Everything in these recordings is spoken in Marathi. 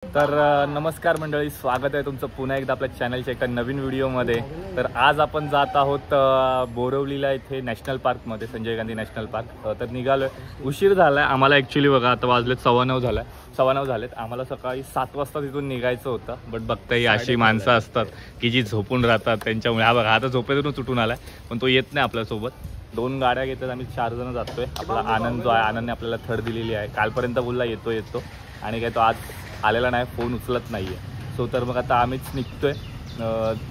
तर नमस्कार मंडळी, स्वागत आहे तुमचं पुन्हा एकदा आपल्या चॅनलच्या एका नवीन व्हिडिओमध्ये। तर आज आपण जात आहोत बोरवलीला, इथे नॅशनल पार्कमध्ये, संजय गांधी नॅशनल पार्क। तर निघालो, उशीर झाला आहे आम्हाला ॲक्च्युली। बघा आता वाजलेत 9:15 झालेत। आम्हाला सकाळी 7 वाजता तिथून निघायचं होतं, बट बघताही अशी माणसं असतात की जी झोपून राहतात, त्यांच्यामुळे हा बघा आता झोपेतूनच उठून आलाय, पण तो येत नाही आपल्यासोबत। 2 गाड्या घेतात, आम्ही 4 जण जातोय। आपला आनंद जो आहे, आनंदने आपल्याला थर्ड दिलेली आहे। कालपर्यंत बोलला येतो आणि काय तो आज आलेला नाही, फोन उचलत नाही आहे। सो तर मग आता आम्हीच निघतोय।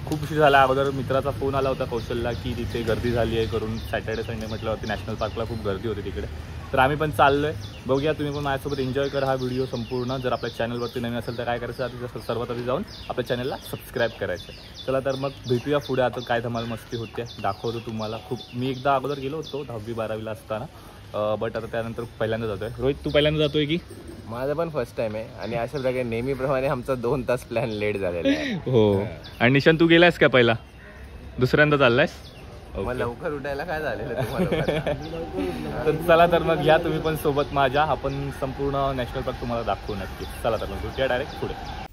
खूप उशीर झाला। अगोदर मित्राचा फोन आला होता कौशलला की तिथे गर्दी झाली आहे करून, सॅटर्डे संडे म्हटल्यावरती नॅशनल पार्कला खूप गर्दी होती तिकडे। तर आम्ही पण चाललोय, बघूया। तुम्ही पण माझ्यासोबत एन्जॉय करा हा व्हिडिओ संपूर्ण। जर आपल्या चॅनलवरती नवीन असेल तर काय करायचं, आधी सर्वात आधी जाऊन आपल्या चॅनलला सबस्क्राईब करायचं। चला तर मग भेटूया पुढे। आता काय धमाल मस्ती होते दाखवतो तुम्हाला। खूप मी एकदा अगोदर गेलो होतो 10वी-12वीला असताना, बट आता त्यानंतर पहिल्यांदा जातोय। रोहित, तू पहिल्यांदा जातोय की? माझं पण फर्स्ट टाइम आहे आणि अशा प्रकारे नेहमीप्रमाणे आमचा 2 तास प्लॅन लेट झालेला आहे। हो, आणि निशान तू गेलायस का पहिला? दुसऱ्यांदा चाललायस? मग लवकर उठायला काय झालेलं तुम्हाला? तर चला तर मग या तुम्ही पण सोबत माझ्या, आपण संपूर्ण नॅशनल पार्क तुम्हाला दाखवू नक्की। चला तर मग भेटूया डायरेक्ट पुढे।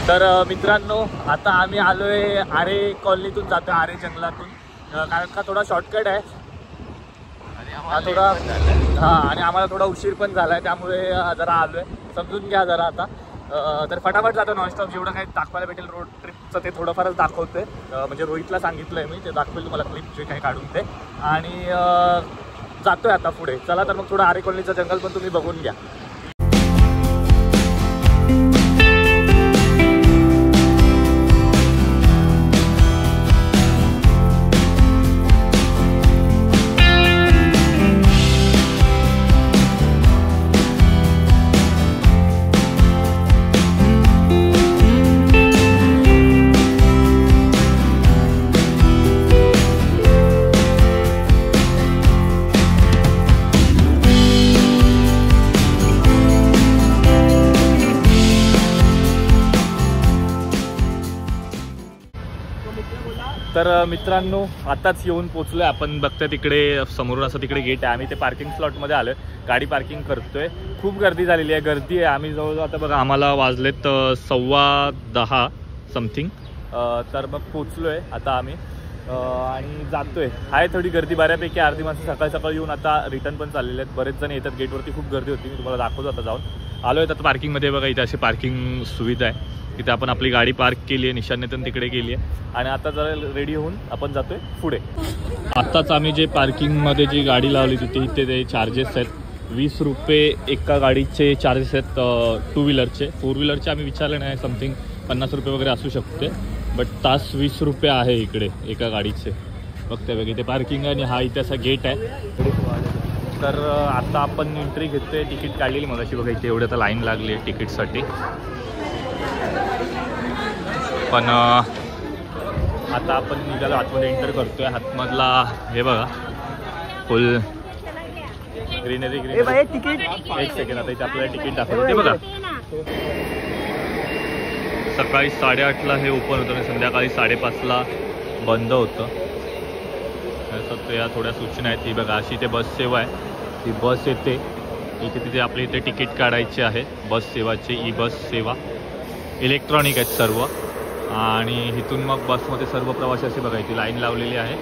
तर मित्रांनो, आता आम्ही आलोय आरे कॉलनीतून जातोय, आरे जंगलातून, कारण का थोडा शॉर्टकट आहे आणि आम्हाला थोडा उशीर पण झालाय, त्यामुळे जरा आलोय, समजून घ्या जरा आता। तर फटाफट जातो, नॉनस्टॉप जेवढं काही दाखवायला भेटेल रोड ट्रिपचं ते थोडंफारच दाखवतोय। म्हणजे रोहितला सांगितलंय मी, ते दाखवेल तुम्हाला क्लिप जे काही काढून ते, आणि जातोय आता पुढे। चला तर मग थोडं आरे कॉलनीचं जंगल पण तुम्ही बघून घ्या। तर मित्रांनो, आताच येऊन पोचलोय आपण। बघतोय तिकडे समोरून असं तिकडे गेट आहे, आम्ही ते पार्किंग स्लॉटमध्ये आलोय, गाडी पार्किंग करतोय। खूप गर्दी झालेली आहे, गर्दी आहे। आम्ही जवळजवळ आता बघा आम्हाला वाजलेत 10:15 समथिंग। तर मग पोचलोय आता आम्ही आणि जातोय। आहे थोडी गर्दी बऱ्यापैकी, अर्धी माणसं सकाळी सकाळी येऊन आता रिटर्न पण चाललेले आहेत। बरेच जण येतात, गेटवरती खूप गर्दी होती, मी तुम्हाला दाखवतो आता जाऊन। आलोय आता पार्किंगमध्ये, बघा इथे अशी पार्किंग सुविधा आहे, तिथे आपण आपली गाडी पार्क केली आहे, निशानने पण तिकडे केली आहे, आणि आता जरा रेडी होऊन आपण जातोय पुढे। आत्ताच आम्ही जे पार्किंगमध्ये जी गाडी लावली होती इथे ते चार्जेस आहेत 20 रुपये एका गाडीचे चार्जेस आहेत, 2 व्हीलरचे। 4 व्हीलरचे आम्ही विचारले नाही, समथिंग 50 रुपये वगैरे असू शकते, बट तास 20 रुपये आहे इकडे एका गाडीचे। बघते बघा इथे पार्किंग आहे, आणि हा इथे असा गेट आहे। तर आता आपण एंट्री घेतोय, तिकीट काढलेली मग अशी बघा, इथे एवढी आता लाईन लागली आहे तिकीटसाठी। पण आता आपण निघालो, आतमध्ये एंटर करतोय। आतमधला हे बघा फुल ग्रीनरी तिकीट। एक सेकंड, आता इथे आपल्याला तिकीट दाखवतो, ते बघा सकाळी 8:30ला हे ओपन होतं आणि संध्याकाळी 5:30ला बंद होतं। तर या थोड्या सूचना आहेत, ती बघा अशी इथे बस सेवा आहे, ती बस येते इथे, तिथे आपल्या इथे तिकीट काढायचे आहे। बस सेवाची ई बस सेवा, इलेक्ट्रॉनिक आहेत सर्व, आणि इथून मग बसमध्ये सर्व प्रवासी असे बघायची लाईन लावलेली आहे।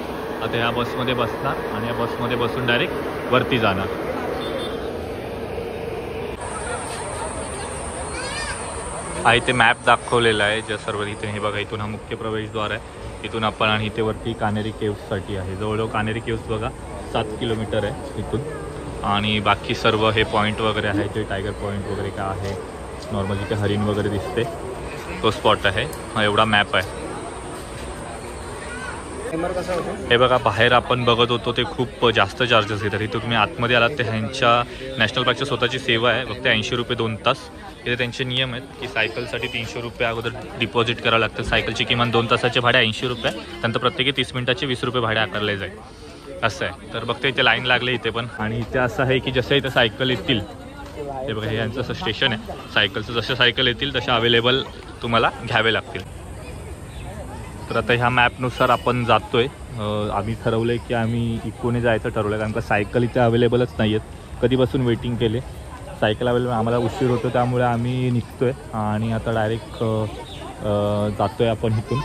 आता ह्या बसमध्ये बसणार आणि या बसमध्ये बसून डायरेक्ट वरती जाणार। हा इथे मॅप दाखवलेला आहे ज्या सर्व इथे, हे बघा इथून हा मुख्य प्रवेशद्वार आहे, इथून आपण, आणि इथे वरती कानेरी केव्ससाठी आहे। जवळजवळ कानेरी केव्स बघा 7 किलोमीटर आहे इथून, आणि बाकी सर्व हे पॉईंट वगैरे आहे, ते टायगर पॉईंट वगैरे काय आहे, नॉर्मल जिथे हरिण वगैरे दिसते तो स्पॉट आहे। हा एवढा मॅप आहे। हे बघा बाहेर आपण बघत होतो ते खूप जास्त चार्जेस घेतात। इथे तुम्ही आतमध्ये आलात ते ह्यांच्या नॅशनल पार्कच्या स्वतःची सेवा आहे, फक्त 80 रुपये 2 तास। इथे त्यांचे नियम आहेत की सायकलसाठी 300 रुपये अगोदर डिपॉझिट करावं लागतं. सायकलची किमान 2 तासाचे भाडे 80 रुपये, त्यानंतर प्रत्येकी 30 मिनिटाचे 20 रुपये भाडे आकारले जाईल असं आहे. तर बघते इथे लाईन लागले इथे पण. आणि इथे असं आहे की जसं इथे सायकल येतील, हे बघा हे यांचं असं स्टेशन आहे सायकलचं, जसं सायकल येतील तशा अवेलेबल तुम्हाला घ्यावे लागतील. तर आता ह्या मॅपनुसार आपण जातोय. आम्ही ठरवलं आहे की आम्ही इकोने जायचं ठरवलं, कारण का सायकल इथे अवेलेबलच नाही आहेत. कधीपासून वेटिंग केले, सायकल अवेलेबल, आम्हाला उशीर होतो त्यामुळे आम्ही निघतोय आणि आता डायरेक्ट जातोय आपण इथून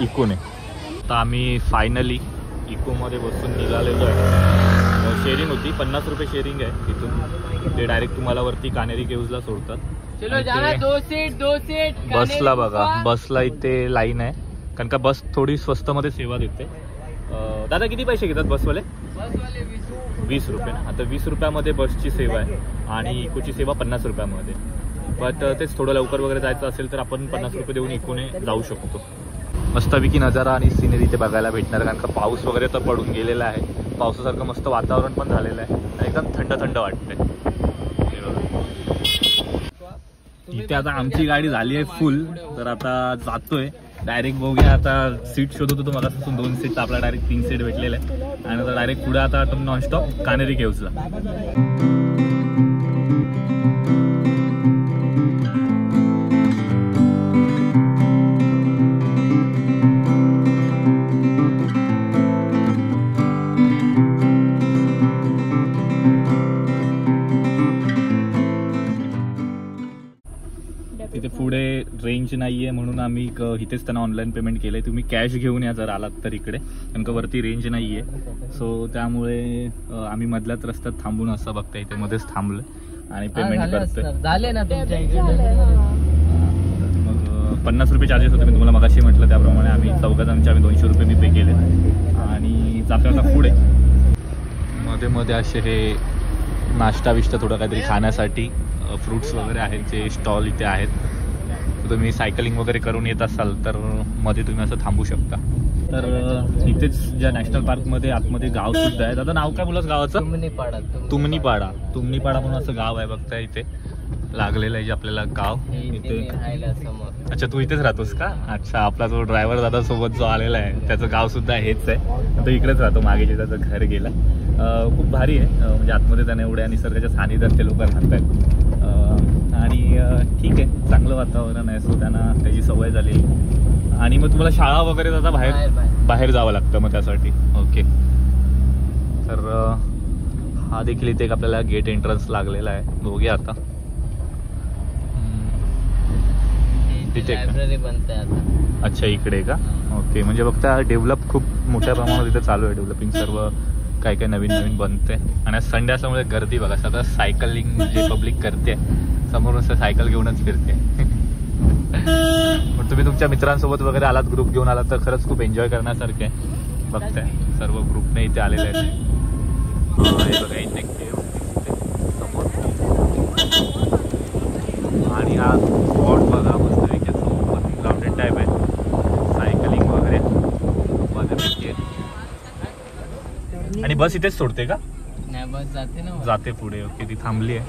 इकोने. तर आम्ही फायनली इकोमध्ये बसून निघालेलो आहे. शेअरिंग होती, 50 रुपये शेअरिंग आहे तिथून. ते डायरेक्ट तुम्हाला वरती कानेरी केव्जला सोडतात. बसला बघा, बसला इथे लाईन आहे कारण का बस थोडी स्वस्तमध्ये सेवा देते. दादा किती पैसे घेतात बसवाले? 20 रुपये ना. आता 20 रुपयामध्ये बसची सेवा आहे आणि इकोची सेवा 50 रुपयामध्ये. बट तेच थोडं लवकर वगैरे जायचं असेल तर आपण 50 रुपये देऊन इकोने जाऊ शकतो. मस्तपैकी नजारा आणि सिनरी इथे बघायला भेटणार, कारण का पाऊस वगैरे तर पडून गेलेला आहे. पावसासारखं मस्त वातावरण पण झालेलं आहे, एकदम थंड थंड वाटतंय. इथे आता आमची गाडी झाली आहे फुल, तर आता जातोय डायरेक्ट. बघूया आता सीट शोधत होतो मगापासून, 2 सीट, आपला डायरेक्ट 3 सीट भेटलेलं आहे. आणि आता डायरेक्ट पुढे आता नॉनस्टॉप कानेरी केव्जला. तिथे पुढे रेंज नाही आहे म्हणून आम्ही इथेच त्यांना ऑनलाईन पेमेंट केलं आहे. तुम्ही कॅश घेऊन या जर आलात तर इकडे, कारण का वरती रेंज नाही आहे. सो त्यामुळे आम्ही मधल्याच रस्त्यात थांबून असं बघता इथे मध्येच थांबलं आणि पेमेंट करतोय. झाले ना तुमच्या इकडे? मग 50 रुपये चार्जेस होते, मी तुम्हाला मगाशी म्हटलं त्याप्रमाणे. आम्ही चौघांचे आम्ही 200 रुपये मी पे केले आणि जातो आता पुढे. मध्ये मध्ये असे हे नाश्ता विष्टा थोडं काहीतरी खाण्यासाठी फ्रूट्स वगैरे आहेत जे स्टॉल इथे आहेत. तुम्ही सायकलिंग वगैरे करून येत असाल तर मध्ये तुम्ही असं थांबू शकता. तर इथेच ज्या नॅशनल पार्कमध्ये आतमध्ये गाव सुद्धा आहे. दादा नाव काय बोलास गावाचं? तुमनीपाडा. तुमनीपाडा म्हणून असं गाव आहे बघता इथे लागलेलं आहे जे आपल्याला गाव इथे. अच्छा तू इथेच राहतोस का? अच्छा, आपला जो ड्रायव्हर दादा सोबत जो आलेला आहे त्याचं गाव सुद्धा हेच आहे. तो इकडेच राहतो, मागे जे त्याचं घर गेला. खूप भारी आहे, म्हणजे आतमध्ये त्याने एवढ्या निसर्गाच्या सानिध्यात ते लोक राहत आहेत. आणि ठीक आहे, चांगलं वातावरण आहे. सो त्यांना त्याची सवय झाली. आणि मग तुम्हाला शाळा वगैरे दादा बाहेर जावं लागतं मग त्यासाठी. ओके, तर हा देखील इथे एक आपल्याला गेट एंट्रन्स लागलेला आहे. बघूया आता तिथे लायब्ररी बनते आता. अच्छा इकडे का? ओके, म्हणजे बघता डेव्हलप खूप मोठ्या प्रमाणात इथे चालू आहे. डेव्हलपिंग सर्व काय काय नवीन नवीन बनते. आणि आज संडे असल्यामुळे गर्दी बघा, सगळं सायकलिंग जे पब्लिक करते समोरून सायकल घेऊनच फिरते. पण तुम्ही तुमच्या मित्रांसोबत वगैरे आलात, ग्रुप घेऊन आलात तर खरंच खूप एन्जॉय करण्यासारखे बघताय. सर्व ग्रुपने इथे आलेले आहेत. हे बघा इथे आणि हा स्पॉट बघा मस्त गार्डन टाईप आहे. सायकलिंग वगैरे मध्येपैकी आहे. आणि बस इथेच सोडते का? नाही, बस जाते ना, जाते पुढे. ओके, ती थांबली आहे.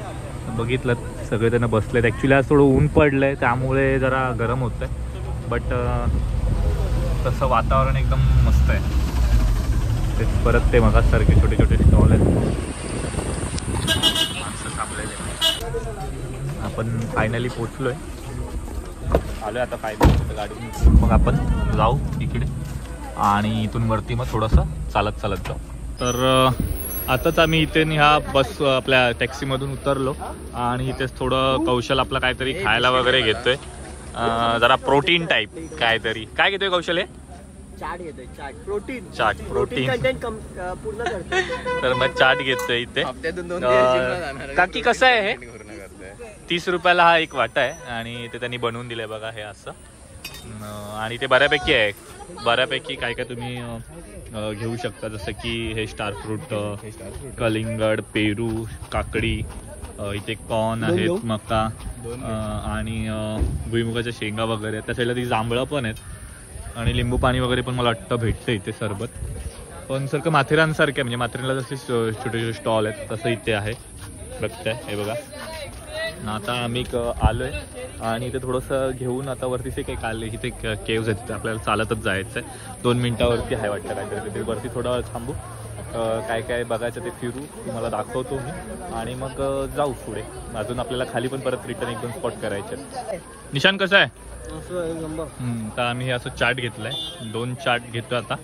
बघितलं सगळे त्यांना बसलेत. ॲक्च्युली आज थोडं ऊन पडलंय त्यामुळे जरा गरम होतंय, बट तसं वातावरण एकदम मस्त आहे. ते परत ते मगासारखे छोटे छोटे स्टॉल आहेत, माणसं थांबलेले. आपण फायनली पोचलोय, आलोय आता फायनली गाडीतून. मग आपण जाऊ इकडे आणि इथून वरती मग थोडंसं चालत चालत जाऊ. तर आताच आम्ही इथे ह्या बस आपल्या टॅक्सीमधून उतरलो आणि इथेच थोडं कौशल आपला काहीतरी खायला वगैरे घेतोय. जरा प्रोटीन टाईप काहीतरी. काय घेतोय कौशल? हे चाट घेतोय, प्रोटीन कंटेंट पूर्ण करतोय. तर मग चाट घेतोय इथे. काकी कसं आहे हे? 30 रुपयाला हा एक वाटा आहे आणि ते त्यांनी बनवून दिलंय बघा हे असं. आणि ते बऱ्यापैकी आहे, बऱ्यापैकी काय काय तुम्ही घेऊ शकता, जसं की हे स्टार फ्रूट, कलिंगड, पेरू, काकडी, इथे कॉर्न आहेत, मका आणि भुईमुगाच्या शेंगा वगैरे. त्या साईडला ती जांभळं पण आहेत आणि लिंबू पाणी वगैरे पण मला वाटतं भेटतं इथे. सरबत पण सारखं माथेरानसारखं आहे, म्हणजे माथेरानला जसे छोटे छोटे स्टॉल आहेत तसं इथे आहे. बघताय हे बघा, आता आम्ही आलोय आणि इथे थोडंसं घेऊन आता वरतीचे काही काढले. इथे केव्ज आहेत, तिथे आपल्याला चालतच जायचं आहे. 2 मिनिटावरती आहे वाटतं काहीतरी. तिथे वरती थोडा वेळ थांबू, काय काय बघायचं ते फिरू, तुम्हाला दाखवतो मी आणि मग जाऊ पुढे. अजून आपल्याला खाली पण परत रिटर्न 1-2 स्पॉट करायचे. निशान कसं आहे? तर आम्ही असं चाट घेतलाय, 2 चाट घेतो आता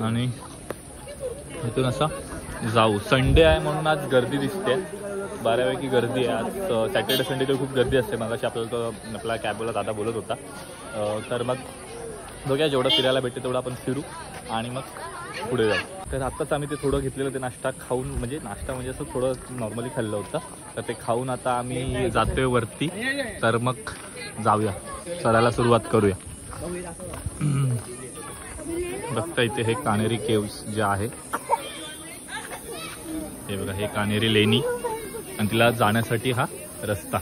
आणि इथून असा जाऊ. संडे आहे म्हणून आज गर्दी दिसते, बऱ्यापैकी गर्दी आहे आज. सॅटर्डे संडे तर खूप गर्दी असते. मगाशी आपला कॅबवाला दादा बोलत होता. तर मग बघूया, जेवढं फिरायला भेटते तेवढं आपण फिरू आणि मग पुढे जाऊ. तर आत्ताच आम्ही ते थोडं घेतलेलं, ते नाश्ता खाऊन, म्हणजे नाश्ता म्हणजे असं थोडं नॉर्मली खाल्लं होतं. तर ते खाऊन आता आम्ही जातोय वरती. तर मग जाऊया, चढायला सुरुवात करूया. बघता इथे हे कानेरी केव्स जे आहे, हे बघा, हे कानेरी लेणी आणि तिला जाण्यासाठी हा रस्ता.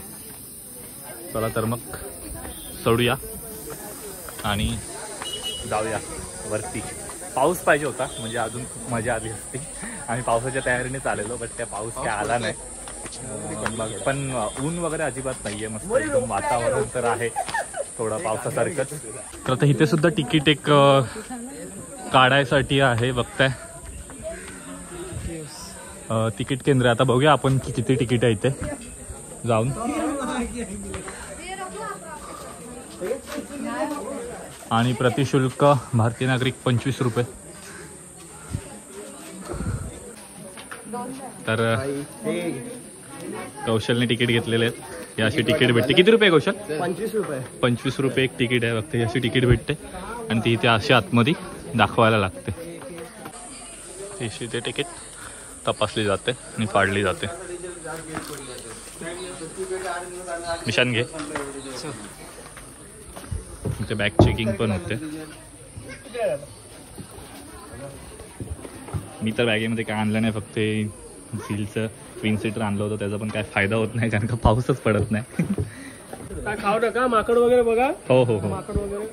चला तर मग चढूया आणि जाऊया वरती. पाऊस पाहिजे होता म्हणजे अजून खूप मजा आली असती. आम्ही पावसाच्या तयारीनेच आलेलो, बट त्या पाऊस काय आला नाही. पण ऊन वगैरे अजिबात नाहीये, मस्त एकदम वातावरण तर आहे थोडं पावसासारखंच. तर आता इथे सुद्धा तिकीट एक काढायसाठी आहे, बघताय तिकीट केंद्र. आता बघूया आपण किती तिकीट आहे इथे जाऊन. आणि प्रतिशुल्क भारतीय नागरिक 25 रुपये. तर कौशलने तिकीट घेतलेले आहेत. ही अशी तिकीट भेटते. किती रुपये कौशल? 25 रुपये. 25 रुपये एक तिकीट आहे फक्त. अशी तिकीट भेटते आणि ती इथे अशी आतमध्ये दाखवायला लागते. ते तिकीट तपासली जाते आणि फाडली जाते. निशान घे. इथे बॅग चेकिंग पण होते. मी तर बॅगेमध्ये काय आणलं नाही, फक्त झीलचं ट्विन सीटर आणलं होतं. त्याचा पण काय फायदा होत नाही कारण का पाऊसच पडत नाही. काय खाऊ नका, माकड वगैरे बघा. हो हो हो, माकड वगैरे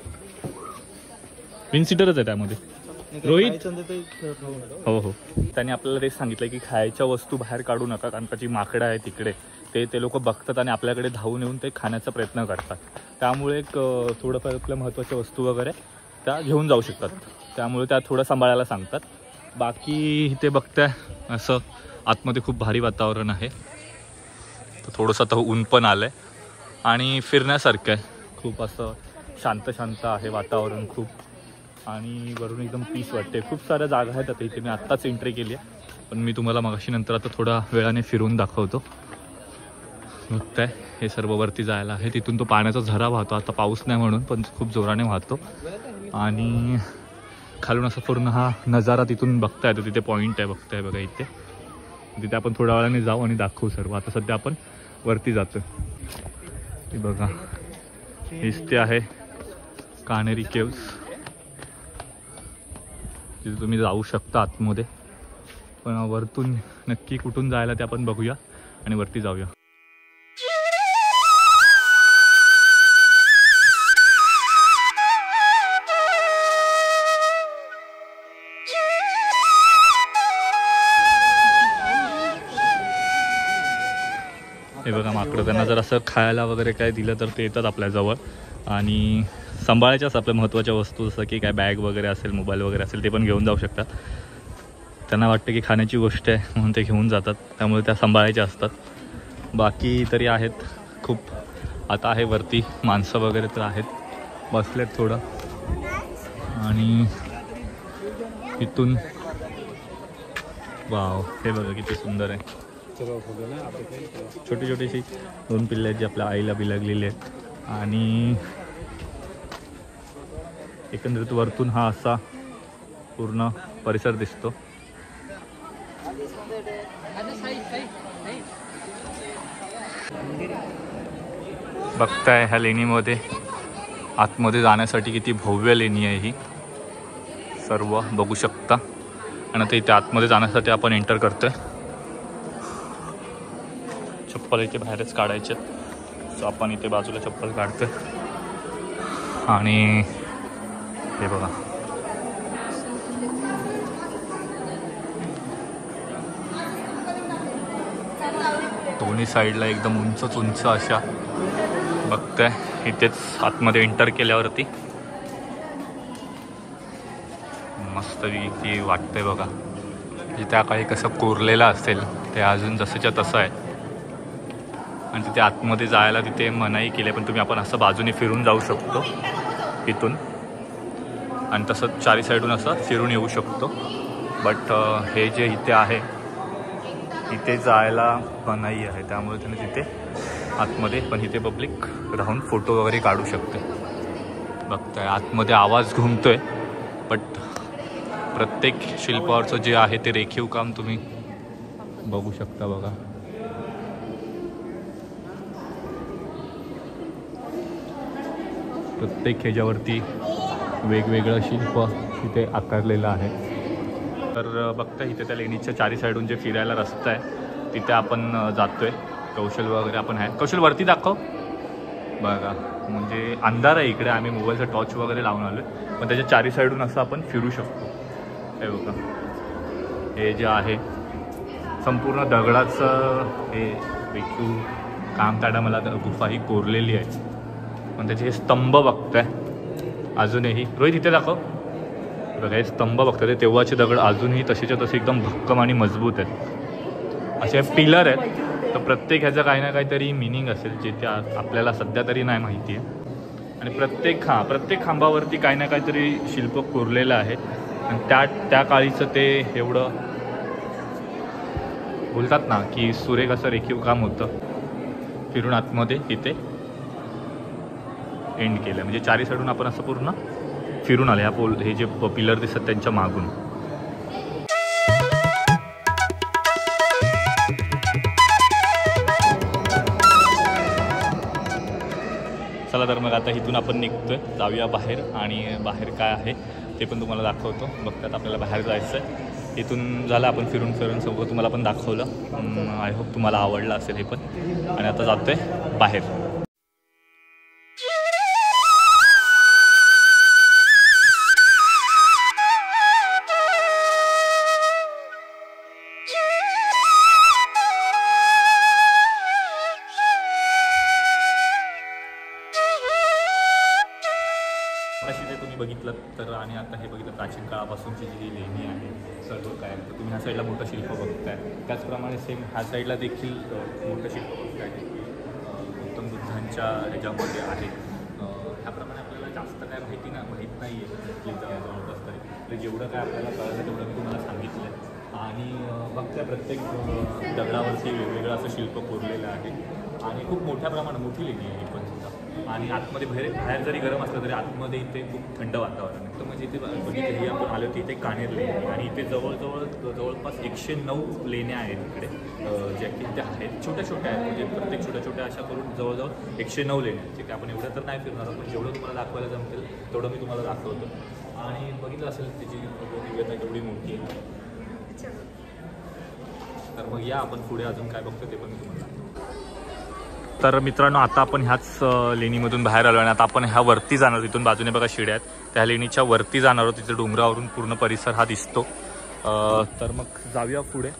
ट्विन सीटरच आहे त्यामध्ये. रोहित हो हो, त्यांनी आपल्याला ते सांगितलं की खायच्या वस्तू बाहेर काढू नका कारण का जी माकडं आहे तिकडे ते लोक बघतात आणि आपल्याकडे धावून येऊन ते खाण्याचा प्रयत्न करतात. त्यामुळे एक थोडंफार आपल्या महत्त्वाच्या वस्तू वगैरे त्या घेऊन जाऊ शकतात. त्यामुळे त्या थोडं सांभाळायला सांगतात. बाकी इथे बघताय असं आतमध्ये खूप भारी वातावरण आहे. तर थोडंसं आता ऊन पण आलं आहे आणि फिरण्यासारखं आहे. खूप असं शांत शांत आहे वातावरण खूप, आणि वरून एकदम पीस वाटते. खूप साऱ्या जागा आहेत आता इथे. मी आत्ताच एंट्री केली आहे, पण मी तुम्हाला मगाशी नंतर आता थोड्या वेळाने फिरून दाखवतो. बघताय हे सर्व वरती जायला आहे. तिथून तो पाण्याचा झरा वाहतो. आता पाऊस नाही म्हणून, पण खूप जोराने वाहतो. आणि खालून असा पूर्ण हा नजारा तिथून बघता येतो. तिथे पॉईंट आहे, बघताय बघा इथे. तिथे आपण थोड्या वेळाने जाऊ आणि दाखवू सर्व. आता सध्या आपण वरती जातो. हे बघा, हेच ते आहे कानेरी केव्स. तिथे तुम्ही जाऊ शकता आतमध्ये, पण वरतून नक्की कुठून जायला ते आपण बघूया आणि वरती जाऊया. हे बघा माकडं, त्यांना जर असं खायला वगैरे काय दिलं तर ते येतात आपल्याजवळ आणि सांभाळायच्याच आपल्या महत्त्वाच्या वस्तू, जसं की काय बॅग वगैरे असेल, मोबाईल वगैरे असेल, ते पण घेऊन जाऊ शकतात. त्यांना वाटतं की खाण्याची गोष्ट आहे म्हणून ते घेऊन जातात, त्यामुळे त्या सांभाळायच्या असतात. बाकी तरी आहेत खूप. आता आहे वरती माणसं वगैरे तर आहेत, बसलेत थोडं. आणि इथून वाव, हे बघा किती सुंदर आहे. छोटी छोटीशी 2 पिल्ले आहेत जी आपल्या आईला बिलगलेली आहेत. आणि एकंदरीत वरतून हा असा पूर्ण परिसर दिसतो. बघताय ह्या लेणीमध्ये आतमध्ये जाण्यासाठी किती भव्य लेणी आहे ही, सर्व बघू शकता. आणि आता इथे आतमध्ये जाण्यासाठी आपण एंटर करतोय. चप्पल इथे बाहेरच काढायचे, सो आपण इथे बाजूला चप्पल काढतोय. आणि हे बघा, दोन्ही साईडला एकदम उंच उंच अशा बघताय. इथेच आतमध्ये एंटर केल्यावरती मस्तपैकी वाटतंय बघा. म्हणजे त्या काळी कसं कोरलेलं असेल ते अजून जसंच्या तसं आहे. आणि तिथे आतमध्ये जायला तिथे मनाई केली आहे, पण तुम्ही आपण असं बाजूने फिरून जाऊ शकतो इथून. आणि तसंच चारी साईडून असं फिरून येऊ शकतो. बट हे जे इथे आहे इथे जायला मनाई आहे, त्यामुळे त्याने तिथे आतमध्ये पण इथे पब्लिक राहून फोटो वगैरे काढू शकते. बघताय आतमध्ये आवाज घुमतोय, बट प्रत्येक शिल्पावरचं जे आहे ते रेखीव काम तुम्ही बघू शकता बघा. प्रत्येक ह्याच्यावरती वेगवेगळं शिल्प इथे आकारलेलं आहे. तर बघता इथे त्या लेणीच्या चारी साईडून जे फिरायला रस्ता आहे तिथे आपण जातोय. कौशल वगैरे आपण आहे. कौशल वरती दाखव बघा. म्हणजे अंधार आहे इकडे, आम्ही मोबाईलचा टॉर्च वगैरे लावून आलो आहे, पण त्याच्या चारी साईडून असं आपण फिरू शकतो. हे बघा, हे जे आहे संपूर्ण दगडाचं हे रेखीव काम. त्याला मला गुफा ही कोरलेली आहे, पण त्याचे हे स्तंभ बघताय अजूनही. रोहित इथे दाखव बघा. हे स्तंभ बघताय ते तेव्हाचे दगड अजूनही तसेच्या तसे एकदम भक्कम आणि मजबूत आहेत. असे पिलर आहेत. तर प्रत्येक ह्याचं काही ना काहीतरी मिनिंग असेल जे त्या आपल्याला सध्या तरी नाही माहिती आहे. आणि प्रत्येक खांबावरती काही ना काहीतरी शिल्प कोरलेलं आहे. आणि त्या काळीचं ते एवढं बोलतात ना की सुरेख असं रेखीव काम होतं. फिरून आतमध्ये इथे एंड केलं. म्हणजे चारी साईडून आपण असं पूर्ण फिरून आलं. ह्या हे जे पिलर दिसतात त्यांच्या मागून. चला तर मग आता इथून आपण निघतोय, जाऊया बाहेर. आणि बाहेर काय आहे ते पण तुम्हाला दाखवतो. बघतात आपल्याला बाहेर जायचं आहे. इथून झालं आपण फिरून सगळं तुम्हाला पण दाखवलं. आय होप तुम्हाला आवडलं असेल हे पण. आणि आता जातोय बाहेर. तिथे तुम्ही बघितलं तर. आणि आता हे बघितलं प्राचीन काळापासूनची जी लेणी आहे सर्व काय, तर तुम्ही ह्या साईडला मोठं शिल्प बघताय. त्याचप्रमाणे सेम ह्या साईडला देखील मोठं शिल्प बघताय जे की गौतम बुद्धांच्या ह्याच्यामध्ये आहे. ह्याप्रमाणे आपल्याला जास्त काय माहित नाही आहे जवळपास तरी. जेवढं काय आपल्याला कळलं तेवढं मी तुम्हाला सांगितलं आहे. आणि बघताय प्रत्येक दगडावरती वेगवेगळं असं शिल्प कोरलेलं आहे. आणि खूप मोठ्या प्रमाणात मोठी लेणी आहे ही पण सुद्धा. आणि आतमध्ये बाहेर जरी गरम असलं तरी आतमध्ये इथे खूप थंड वातावरण आहे. तर म्हणजे इथे बघितलं ही आपण आलो की इथे काणेर लेणी. आणि इथे जवळपास 109 लेण्या आहेत इकडे ज्या की त्या आहेत. छोट्या आहेत, म्हणजे प्रत्येक छोट्या अशा करून जवळजवळ 109 लेण्या. जे की आपण एवढं तर नाही फिरणार, पण जेवढं तुम्हाला दाखवायला जमतील तेवढं मी तुम्हाला दाखवतो. आणि बघितलं असेल त्याची दिव्यता केवढी मोठी आहे. तर मग या आपण पुढे अजून काय बघतो ते पण मी तुम्हाला. तर मित्रांनो आता आपण ह्याच लेणीमधून बाहेर आलो आणि आता आपण ह्या वरती जाणार. तिथून बाजूने बघा शिड्या आहेत, त्या लेणीच्या वरती जाणार आहोत. तिथे डोंगरावरून पूर्ण परिसर हा दिसतो. तर मग जाऊया पुढे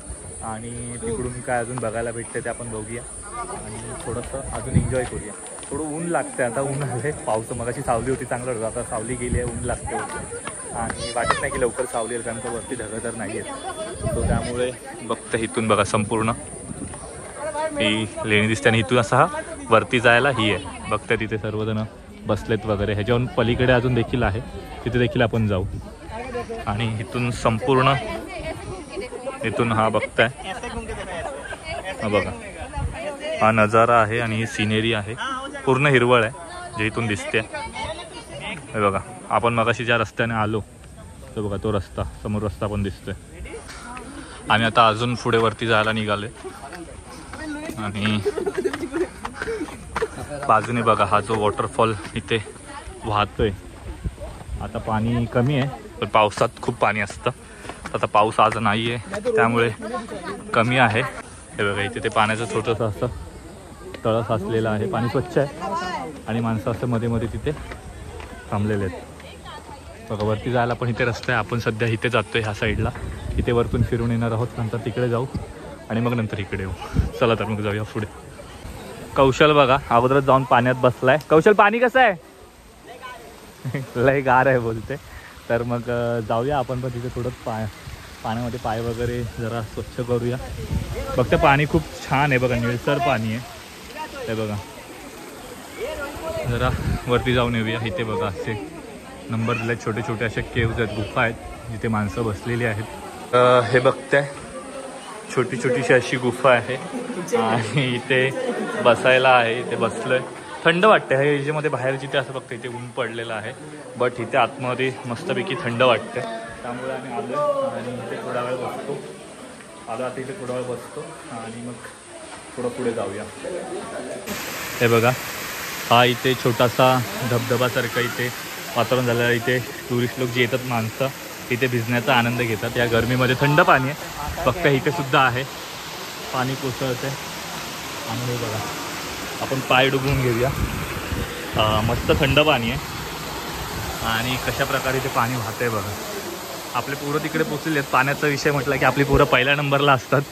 आणि तिकडून काय अजून बघायला भेटते ते आपण बघूया. आणि थोडंसं अजून एन्जॉय करूया. थोडं ऊन लागते आता. ऊन आले, पाऊस मगाशी सावली होती चांगलं होतं, आता सावली गेली आहे, ऊन लागते होते. आणि वाटत नाही की लवकर सावली येईल, कारण का वरती ढगं तर नाही आहेत. तो त्यामुळे बघतं इथून बघा संपूर्ण ही लेणी दिसते. आणि इथून असा हा वरती जायला ही आहे. बघताय तिथे सर्वजण बसलेत वगैरे. ह्याच्यावरून पलीकडे अजून देखील आहे, तिथे देखील आपण जाऊ. आणि इथून संपूर्ण इथून हा बघताय हा बघा हा नजारा आहे. आणि ही सिनेरी आहे, पूर्ण हिरवळ आहे जे इथून दिसते. हे बघा आपण मगाशी ज्या रस्त्याने आलो तो बघा तो रस्ता, समोर रस्ता पण दिसतोय. आणि आता अजून पुढे वरती जायला निघाले. आणि बाजूने बघा हा जो वॉटरफॉल इथे वाहतोय. आता पाणी कमी आहे, पण पावसात खूप पाणी असतं. आता पाऊस आज नाही आहे त्यामुळे कमी आहे. हे बघा इथे ते पाण्याचं छोटंसं असं तळं साचलेलं आहे. पाणी स्वच्छ आहे आणि माणसं असं मध्ये मध्ये तिथे थांबलेले आहेत. बघा वरती जायला पण इथे रस्ता आहे. आपण सध्या इथे जातोय ह्या साईडला. इथे वरतून फिरून येणार आहोत, नंतर तिकडे जाऊ. आणि मग नंतर इकडे येऊ. चला तर मग जाऊया पुढे. कौशल बघा अगोदरच जाऊन पाण्यात बसलाय. कौशल पाणी कसं आहे? लय गार आहे बोलते. तर मग जाऊया आपण पण तिथे थोडं पाण्यामध्ये पाय वगैरे जरा स्वच्छ करूया. फक्त पाणी खूप छान आहे बघा, निळसर पाणी आहे. हे बघा जरा वरती जाऊन येऊया. इथे बघा असे नंबर दिले, छोटे छोटे असे केव्ज आहेत, गुफा आहेत जिथे माणसं बसलेली आहेत. हे बघताय छोटी छोटीशी अशी गुफा आहे आणि इथे बसायला आहे. इथे बसलोय, थंड वाटते. हे याच्यामध्ये बाहेर जिथे असं फक्त इथे ऊन पडलेलं आहे, बट इथे आतमध्ये मस्तपैकी थंड वाटते. त्यामुळे आम्ही आलो आणि इथे थोडा वेळ बसतो. आता इथे थोडा वेळ बसतो आणि मग थोडं पुढे जाऊया. हे बघा हा इथे छोटासा धबधबासारखं इथे वातावरण झालं. इथे टुरिस्ट लोक जे येतात माणसं इथे भिजण्याचा आनंद घेतात. या गरमीमध्ये थंड पाणी आहे. फक्त इथे सुद्धा आहे पाणी कोसळते. आणि हे बघा आपण पाय डुबवून घेऊया. मस्त थंड पाणी आहे आणि कशा प्रकारे ते पाणी वाहतंय बघा. आपले पोरं तिकडे पोचलेले आहेत. पाण्याचा विषय म्हटलं की आपली पोरं पहिल्या नंबरला असतात.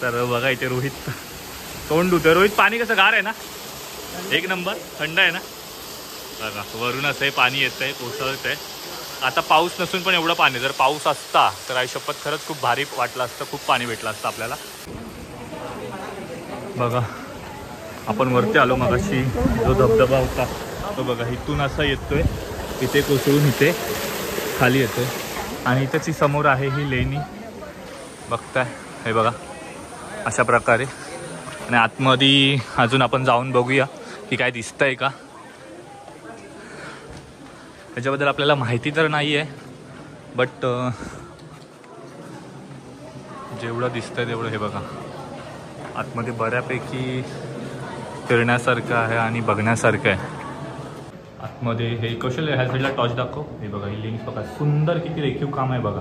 तर बघा इथे रोहित तोंड धुतोय. रोहित पाणी कसं गार आहे ना? एक नंबर थंड आहे ना? बघा वरून असं हे पाणी येतंय, कोसळत आहे. आता पाऊस नसून पण एवढं पाणी, जर पाऊस असता तर आयुष्यपत खरंच खूप भारी वाटलं असतं, खूप पाणी भेटलं असतं आपल्याला. बघा आपण वरती आलो. मगाशी जो धबधबा होता तो बघा इथून असा येतोय, इथे कोसळून इथे खाली येतोय. आणि इथेच ही समोर आहे ही लेणी बघताय. हे बघा अशा प्रकारे. आणि आतमध्ये अजून आपण जाऊन बघूया की काय दिसतंय का. त्याच्याबद्दल आपल्याला माहिती तर नाही आहे, बट जेवढं दिसतंय तेवढं हे बघा आतमध्ये बऱ्यापैकी फिरण्यासारखं आहे आणि बघण्यासारखं आहे. आतमध्ये हे कौशल्य ह्या साईडला टॉर्च दाखव. हे बघा ही लेन्स बघा, सुंदर किती रेखीव काम आहे बघा.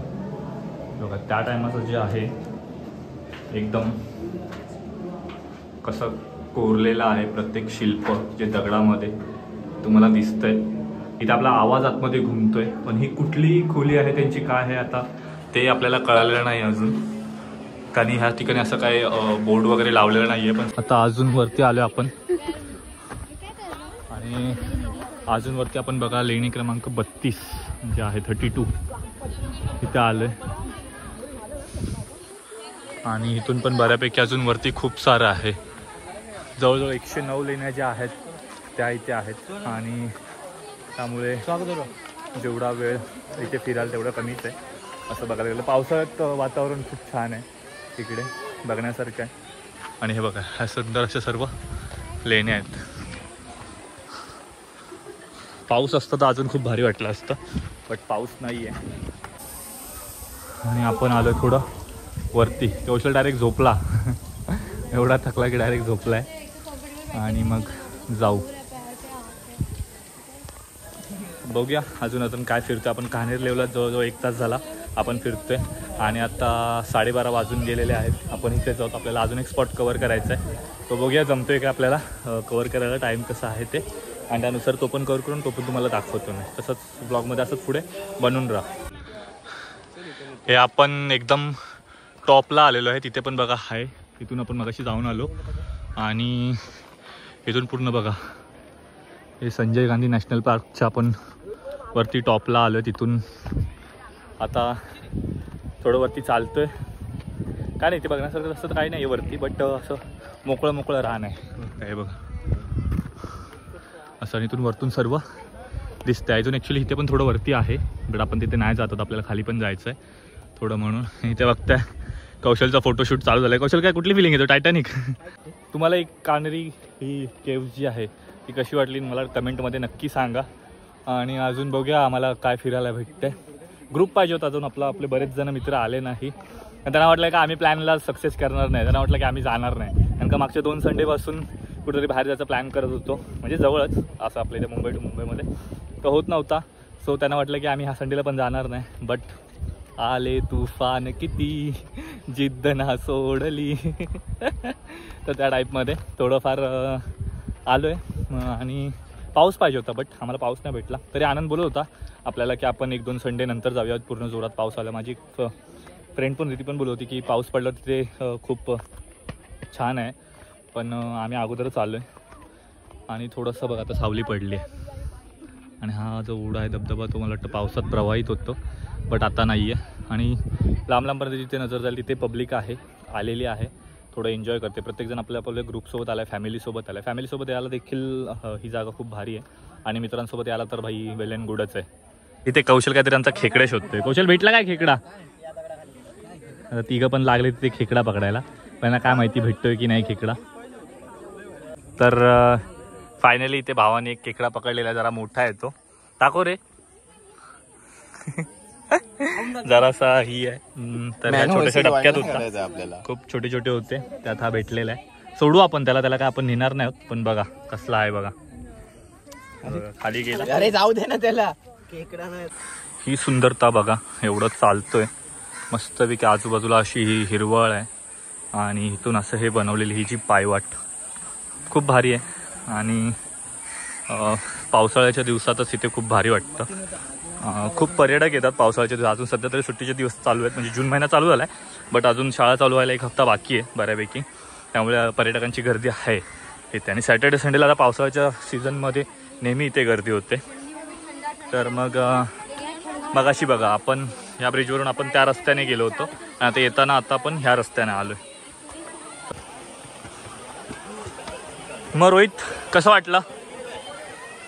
बघा त्या टायमाचं जे आहे एकदम कसं कोरलेलं आहे प्रत्येक शिल्प जे दगडामध्ये तुम्हाला दिसतंय. इथे आपला आवाज आतमध्ये घुमतोय, पण ही कुठली खोली आहे त्यांची काय आहे आता ते आपल्याला कळालेलं नाही अजून, कारण ह्या ठिकाणी असं काय बोर्ड वगैरे लावलेलं नाही आहे. पण आता अजून वरती आलो आपण आणि अजून वरती आपण बघा लेणी क्रमांक 32 जे आहे 32 इथे आलो आहे. आणि इथून पण बऱ्यापैकी अजून वरती खूप सारं आहे. जवळजवळ 109 लेण्या ज्या आहेत त्या इथे आहेत. आणि त्यामुळे जेवढा वेळ इथे फिराल तेवढं कमीच आहे असं बघायला गेलं. पावसाळ्यात वातावरण खूप छान आहे तिकडे, बघण्यासारखं आहे. आणि हे बघा ह्या सुंदर अशा सर्व लेण्या आहेत. पाऊस असतं तर अजून खूप भारी वाटलं असतं, बट पाऊस नाही आहे. आणि आपण आलो थोडं वरती. कौशल डायरेक्ट झोपला. एवढा थकला की डायरेक्ट झोपलाय. आणि मग जाऊ बघूया अजून काय फिरतो आपण. कान्हेर लेवला जवळजवळ 1 तास झाला आपण फिरतोय आणि आता 12:30 वाजून गेलेले आहेत. आपण इथे जाऊ, आपल्याला अजून एक स्पॉट कवर करायचा आहे. तो बघूया जमतोय का आपल्याला कवर करायला, टाईम कसा आहे ते, आणि त्यानुसार तो पण कवर करून तो पण तुम्हाला दाखवतो मी. तसंच ब्लॉगमध्ये असंच पुढे बनून राहा. हे आपण एकदम टॉपला आलेलो आहे. तिथे पण बघा आहे, तिथून आपण मगाशी जाऊन आलो. आणि इथून पूर्ण बघा हे संजय गांधी नॅशनल पार्कच्या आपण वरती टॉपला आलो. तिथून आता थोडं वरती चालतोय. काय नाही ते बघण्यासारखं असतं काही नाही वरती, बट असं मोकळं रान आहे. हे बघा असं. आणि इथून वरतून सर्व दिसतं. अजून ॲक्च्युली इथे पण थोडं वरती आहे, बट आपण तिथे नाही जातात, आपल्याला खाली पण जायचं आहे थोडं. म्हणून इथे बघताय कौशलचा फोटोशूट चालू झाला आहे. कौशल काय कुठली फिलिंग येतो टायटॅनिक? तुम्हाला एक कान्हेरी ही केव्ह जी आहे ती कशी वाटली मला कमेंटमध्ये नक्की सांगा. आणि अजून बघूया आम्हाला काय फिरायला भेटतंय. ग्रुप पाहिजे होता अजून, आपले बरेच जण मित्र आले नाही. त्यांना वाटलं की आम्ही प्लॅनला सक्सेस करणार नाही, त्यांना वाटलं की आम्ही जाणार नाही. कारण का मागच्या 2 संडेपासून कुठेतरी बाहेर जायचा प्लॅन करत होतो, म्हणजे जवळच असं आपल्या इथे मुंबई टू मुंबईमध्ये, तर होत नव्हता. सो त्यांना वाटलं की आम्ही ह्या संडेला पण जाणार नाही. बट आले तुफान किती जिद्द ना सोडली. तर त्या टाईपमध्ये थोडंफार आलो आहे. आणि पाऊस पाहिजे होता, बट आम्हाला पाऊस नाही भेटला. तरी आनंद बोलत होता आपल्याला की आपण 1-2 संडे नंतर जाऊया, पूर्ण जोरात पाऊस आला. माझी फ्रेंड पण होती, ती पण बोलत होती की पाऊस पडला तिथे खूप छान आहे, पण आम्ही अगोदरच आलो आहे आणि थोडंसं बघा आता सावली पडली आहे. आणि हा जो ओढा आहे धबधबा तो मला वाटतं पावसात प्रवाहित होतो, बट आता नाही आहे. आणि लांब लांबपर्यंत जिथे नजर जाईल तिथे पब्लिक आहे, आलेली आहे, थोडं एन्जॉय करते. प्रत्येकजण आपल्या ग्रुपसोबत आला आहे, फॅमिलीसोबत आला आहे. फॅमिलीसोबत यायला देखील ही जागा खूप भारी आहे आणि मित्रांसोबत यायला तर भाई वेल अँड गुडच आहे. इथे कौशल काहीतरी आमचा खेकडे शोधतोय. कौशल भेटला काय खेकडा? आता तिघं पण लागले तिथे खेकडा पकडायला, पण काय माहिती भेटतोय की नाही खेकडा. तर फायनली इथे भावाने एक खेकडा पकडलेला, जरा मोठा आहे तो. टाको रे. जरासा ही आहे. तर ह्या छोट्याशा डबक्यात होता, आपल्याला खूप छोटे छोटे होते, त्यात हा भेटलेला आहे. सोडू आपण त्याला काय आपण नेणार नाही आहोत, पण बघा कसला आहे बघा. खाली गेला. अरे जाऊ दे ना त्याला. ही सुंदरता बघा, एवढं चालतोय मस्तपैकी. आजूबाजूला अशी ही हिरवळ आहे आणि इथून असं हे बनवलेली ही जी पायवाट खूप भारी आहे. आणि पावसाळ्याच्या दिवसातच इथे खूप भारी वाटतं. खूप पर्यटक येतात पावसाळ्याच्या दिवसात. अजून सध्या तरी सुट्टीचे दिवस चालू आहेत, म्हणजे जून महिना चालू झाला आहे, बट अजून शाळा चालू व्हायला 1 हफ्ता बाकी आहे बऱ्यापैकी. त्यामुळे पर्यटकांची गर्दी आहे इथे. आणि सॅटर्डे संडेला आता पावसाळ्याच्या सीझनमध्ये नेहमी इथे गर्दी होते. तर मग अशी बघा, आपण ह्या ब्रिजवरून आपण त्या रस्त्याने गेलो होतो आणि आता येताना आता आपण ह्या रस्त्याने आलो आहे. मग रोहित कसं वाटलं?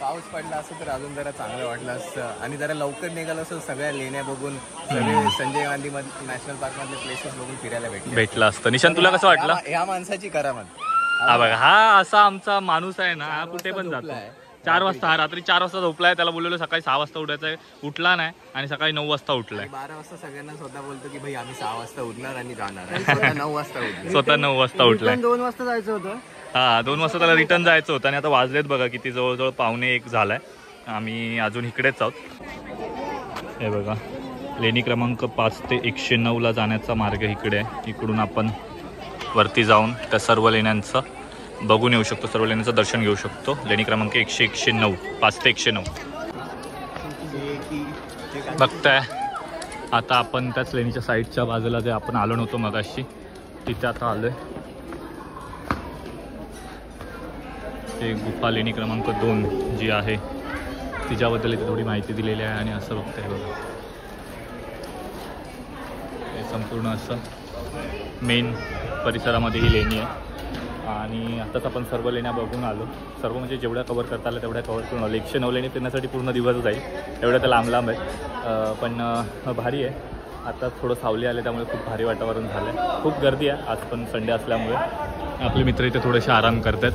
पाऊस पडला असं तर अजून जरा चांगलं वाटलं असतं आणि जरा लवकर निघालं असं सगळ्या लेण्या बघून, सगळे संजय गांधी नॅशनल पार्क मधले प्लेसेस बघून फिरायला भेटलं असतं. निशांत तुला कसं वाटलं? ह्या माणसाची करामत. हा बघा, हा असा आमचा माणूस आहे ना, हा कुठे पण जातो. 4 वाजता, हा रात्री 4 वाजता झोपलाय. त्याला बोललेलो सकाळी 6 वाजता उठायचं आहे, उठला नाही आणि सकाळी 9 वाजता उठलाय. 12 वाजता सगळ्यांना स्वतः बोलतो की भाई आम्ही 6 वाजता उठणार आणि जाणार. स्वतः 9 वाजता उठणार. स्वतः 9 वाजता उठलाय. 2 वाजता जायचं होतं. हा 2 वाजता त्याला रिटर्न जायचं होतं आणि आता वाजलेत बघा किती, जवळजवळ 1:45 झालाय. आम्ही अजून इकडेच आहोत. हे बघा, लेणी क्रमांक 5 ते 109ला जाण्याचा मार्ग इकडे आहे. इकडून आपण वरती जाऊन त्या सर्व लेण्यांचं बघून येऊ शकतो, सर्व लेण्यांचं दर्शन घेऊ शकतो. लेणी क्रमांक 109, 5 ते 109 बघताय. आता आपण त्याच लेणीच्या साईडच्या बाजूला जे आपण आलो नव्हतो मगाशी, तिथे आता आलोय. ते गुफा लेणी क्रमांक 2 जी आहे तिच्याबद्दल इथे थोडी माहिती दिलेली आहे. आणि असं बघताय बघा, हे संपूर्ण असं मेन परिसरामध्ये ही लेणी आहे. आणि आताच आपण सर्व लेण्या बघून आलो. सर्व म्हणजे जेवढ्या कवर करता आलं तेवढ्या कवर करून आलो. 109 लेणी फिरण्यासाठी पूर्ण दिवस जाईल, एवढ्या तर लांब लांब आहेत, पण भारी आहे. आता थोडं सावली आले त्यामुळे खूप भारी वातावरण झालं आहे. खूप गर्दी आहे आज पण संडे असल्यामुळे. आपले मित्र इथे थोडेसे आराम करतात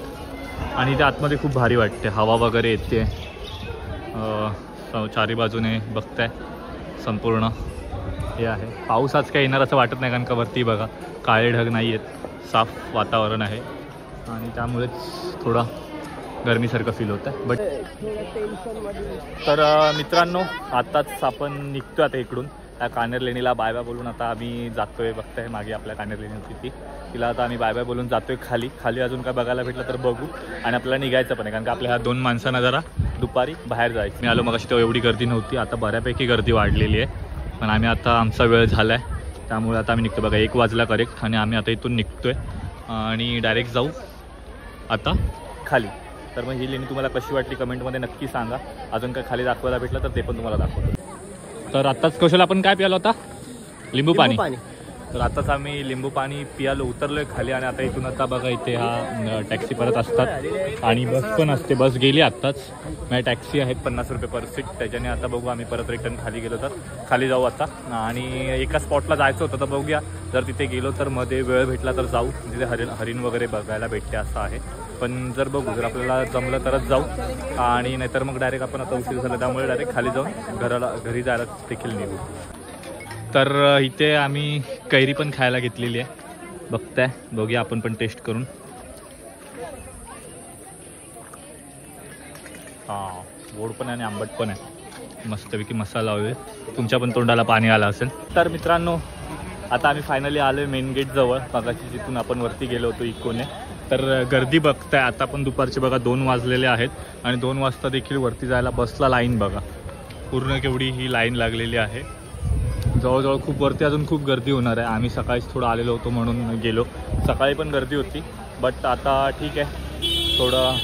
आणि इथे आतमध्ये खूप भारी वाटते. हवा वगैरे येते चारी बाजूने बघताय. संपूर्ण हे आहे. पाऊस आज काही येणार असं वाटत नाही, कारण का वरती बघा काळे ढग नाही आहेत, साफ वातावरण आहे आणि त्यामुळेच थोडा गरमीसारखं फील होतं आहे. बट तर मित्रांनो, आत्ताच आपण निघतो आता इकडून. त्या कानेर लेणीला बाय बाय बोलून आता आम्ही जातोय. बघताय मागे आपल्या कानेर लेणी होती ती, तिला आता आम्ही बाय बाय बोलून जातोय खाली अजून काय बघायला भेटलं तर बघू. आणि आपल्याला निघायचं पण आहे, कारण का आपल्या ह्या 2 माणसांना जरा दुपारी बाहेर जायचं. मी आलो मगाशी तेव्हा एवढी गर्दी नव्हती, आता बऱ्यापैकी गर्दी वाढलेली आहे. पण आम्ही आता आमचा वेळ झाला आहे त्यामुळे आता आम्ही निघतो. बघा 1 वाजला करेक्ट आणि आम्ही आता इथून निघतोय आणि डायरेक्ट जाऊ आता खाली. तर मग ही लेणी तुम्हाला कशी वाटली कमेंटमध्ये नक्की सांगा. अजून काय खाली दाखवायला भेटलं तर ते पण तुम्हाला दाखवतो. तर आत्ताच कौशल आपण काय प्यालो होता? लिंबू पाणी. तर आताच आम्ही लिंबू पाणी पियालो, उतरलोय खाली. आणि आता इथून आता बघा इथे हा टॅक्सी परत असतात आणि बस पण असते. बस गेली आत्ताच. माझी टॅक्सी आहेत 50 रुपये पर सीट, त्याच्याने आता बघू आम्ही परत रिटर्न खाली गेलो तर खाली जाऊ आता. आणि एका स्पॉटला जायचं होतं तर बघूया, जर तिथे गेलो तर मध्ये वेळ भेटला तर जाऊ. तिथे हरिण वगैरे बघायला भेटते असं आहे. पण जर बघू, जर आपल्याला जमलं तरच जाऊ आणि नाहीतर मग डायरेक्ट आपण आता उशीर झाला त्यामुळे डायरेक्ट खाली जाऊन घरी जायला देखील निघू. तर इथे आम्ही कैरी पण खायला घेतलेली आहे, बघताय. बघूया आपण पण टेस्ट करून. हां, गोड पण आहे आणि आंबट पण आहे. मस्तपैकी मसाला हवे. तुमच्या पण तोंडाला पाणी आलं असेल. तर मित्रांनो, आता आम्ही फायनली आलो आहे मेन गेट जवळ. मगाशी जिथून आपण वरती गेलो होतो इकोने. तर गर्दी बघताय. आता पण दुपारचे बघा 2 वाजलेले आहेत आणि 2 वाजता देखील वरती जायला बसला लाईन बघा. पूर्ण केवढी ही लाईन लागलेली आहे. जवळजवळ खूप वरती अजून खूप गर्दी होणार आहे. आम्ही सकाळीच थोडं आलेलो होतो म्हणून गेलो. सकाळी पण गर्दी होती बट आता ठीक आहे, थोडं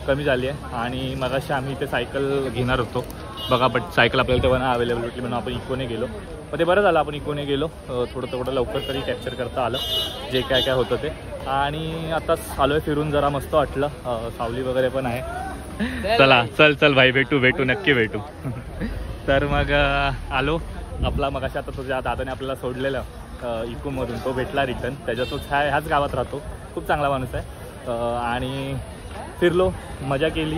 कमी झाली आहे. आणि मगाशी आम्ही इथे सायकल घेणार होतो बघा, बट सायकल आपल्याला तेव्हा नाही अवेलेबल होती म्हणून आपण इकोने गेलो. पण ते बरं झालं आपण इकोने गेलो, थोडं लवकर तरी कॅप्चर करता आलं जे काय काय होतं ते. आणि आताच आलो आहे फिरून, जरा मस्त वाटलं, सावली वगैरे पण आहे. चला चल भाई, भेटू नक्की भेटू. तर मग आलो आपला मगाशी आता तुझ्या दादाने आपल्याला सोडलेलं इकोमधून, तो भेटला रिटर्न. त्याच्या तोच ह्याच गावात राहतो, खूप चांगला माणूस आहे. आणि फिरलो, मजा केली.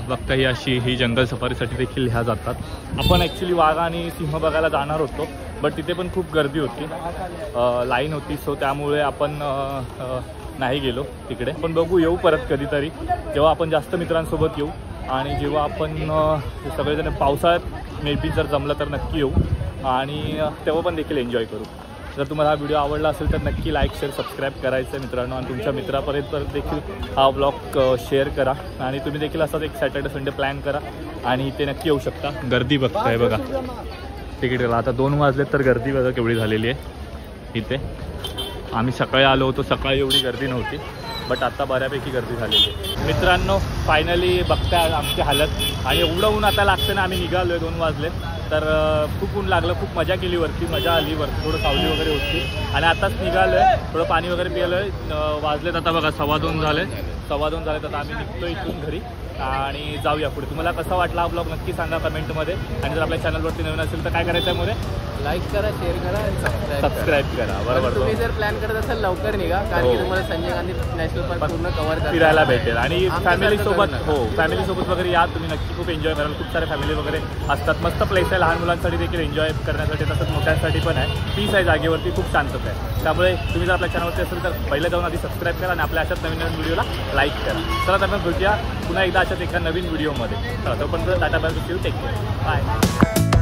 बघता ही जंगल सफारीसाठी देखील ह्या जातात. आपण ॲक्च्युली वाघ आणि सिंह बघायला जाणार होतो बट तिथे पण खूप गर्दी होती, लाईन होती. सो त्यामुळे आपण नाही गेलो तिकडे. पण बघू, येऊ परत कधीतरी, जेव्हा आपण जास्त मित्रांसोबत येऊ आणि जेव्हा आपण सगळेजण पावसाळ्यात मे बी जर जमलं तर नक्की येऊ आणि तेव्हा पण देखील एन्जॉय करू. जर तुम्हाला हा व्हिडिओ आवडला असेल तर नक्की लाईक शेअर सबस्क्राईब करायचं मित्रांनो. आणि तुमच्या मित्रापर्यंत देखील हा ब्लॉग शेअर करा. आणि तुम्ही देखील असाच एक सॅटर्डे संडे प्लॅन करा आणि इथे नक्की येऊ शकता. गर्दी बघताय बघा तिकीटला, आता 2 वाजलेत तर गर्दी बघा केवढी झालेली आहे इथे. आम्ही सकाळी आलो होतो, सकाळी एवढी गर्दी नव्हती बट आता बऱ्यापैकी गर्दी झालेली आहे मित्रांनो. फायनली बघताय आमची हालत. आणि एवढं ऊन आता लागतं ना, आम्ही निघालो आहे 2 वाजले तर खूप ऊन लागलं, खूप मजा केली वरती, मजा आली वरती, थोडं सावली वगैरे होती. आणि आताच निघालो आहे, थोडं पाणी वगैरे पिलं आहे. वाजलेत आता बघा 2:15 झाले, 2:15 झालेत. आता आम्ही निघतो इथून घरी आणि जाऊया पुढे. तुम्हाला कसा वाटला हा ब्लॉग नक्की सांगा कमेंटमध्ये. आणि जर आपल्या चॅनलवरती नवीन असेल तर काय करायचं आहे मध्ये, लाईक करा, शेअर करा आणि सबस्क्राईब करा. बरोबर, तुम्ही जर प्लॅन करत असाल लवकर निघा, कारण की तुम्हाला संजय गांधी नॅशनल पार्क पूर्ण कव्हर फिरायला भेटेल. आणि फॅमिलीसोबत, हो फॅमिलीसोबत वगैरे या तुम्ही, नक्की खूप एन्जॉय कराल. खूप सारे फॅमिली वगैरे असतात, मस्त प्लेस आहे लहान मुलांसाठी देखील एन्जॉय करण्यासाठी, तसंच मोठ्यांसाठी पण आहे. पीस आहे जागेवरती, खूप शांतता आहे. त्यामुळे तुम्ही जर आपल्या चॅनलवरती असेल तर पहिलं जाऊन आधी सबस्क्राईब करा आणि आपल्या अशाच नवीन व्हिडिओला लाईक करा. चला तर मग भेटूया पुन्हा एकदा अशाच एका नवीन व्हिडिओमध्ये. चला तोपर्यंत tata bye, take care, bye.